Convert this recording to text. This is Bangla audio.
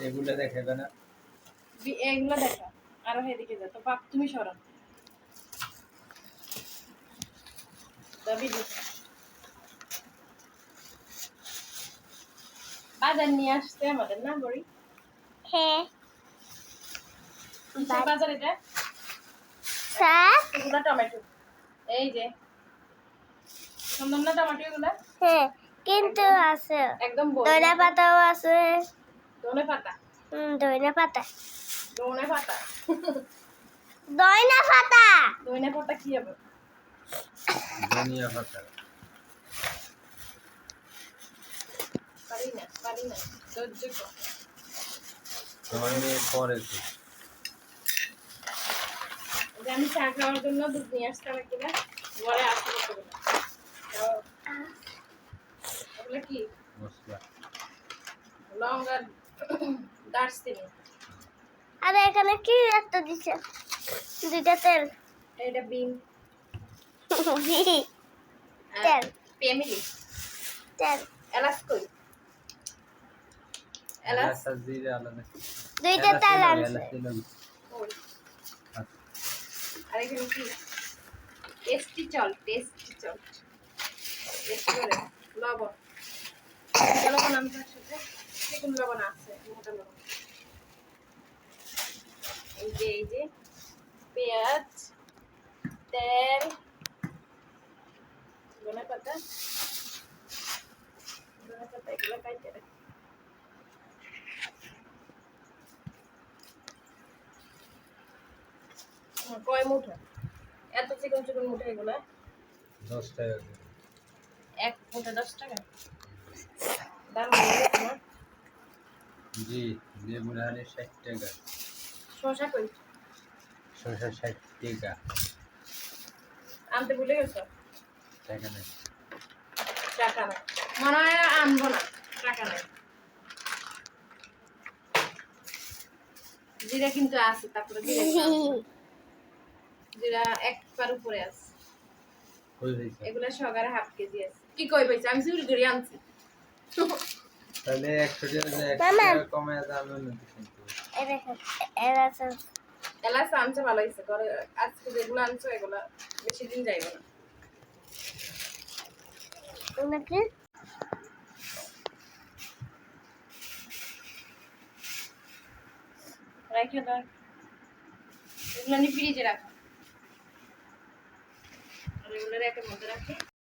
এগুলো দেখাবে না, এগুলো দেখা। আরো এদিকে যা তো বাপ, তুমি সরো দাবি বাজার নিয়ে আসতে আমাদের না বড়ি। হ্যাঁ কিসের বাজার এটা? স্যার এগুলো টমেটো, এই যে সুন্দর না টমেটো এগুলো? হ্যাঁ কিন্তু আছে একদম ধনে পাতাও আছে। ধনে পাতা, ধনে পাতা ধনে পাতা, ধনে পাতা ধনে পাতা কি হবে? ধনিয়া পাতা। পারি না সহ্য কর। তোমার মেয়ে পড়েছে। যে আমি চা খাওয়ার জন্য দুধ নিয়ে আসতাম কিনা ঘরে আসতে করতে ওগুলো কি মশলা, লং আর দারচিনি। আর এখানে কি একটা দিছে দুইটা তেল এটা বিন তেল ফ্যামিলি তেল এলাচ কই এলাচ এলাচ জিরা আলাদা। দুইটা তেল আনছে। কই আর এখানে কি টেস্টি সল্ট লবণ লবণ আনতে আসছে সেগুন লবণ আছে মোটা লবণ। এই যে পেঁয়াজ তেল ধনে পাতা এগুলো কাটতে রাখি। কয় মুঠা এত চিকন চিকন মুঠা এগুলা? 10 টাকা করে। এক মুঠা 10 টাকা দাম বেড়ে গেছে না? জি, লেবুর হারে 60 টাকা, শসা কই শসা 60 টাকা। আনতে ভুলে গেছো? টাকা নেই। টাকা নাই মনে হয় আনবো না, টাকা নাই। জিরা কিন্তু আছে, তারপরে জিরা একবার উপরে আছে। কই হইছে? এগুলা সগারে হাফ কেজি আছে। কি কই পাইছে? আমি চুরি করে আনছি। তাহলে 100 টাকা যে 100 মামা। টাকা কমায় দাম হলো কিন্তু। এই দেখেন এলাচ আছে। এলাচ আনছে ভালো হয়েছে, ঘরে আজকে যেগুলো আনছো এগুলা বেশি দিন যাইবে না। নাকি রেখে দাও, এগুলো নিয়ে ফ্রিজে রাখো আর এগুলো রেখে মধ্যে রাখি।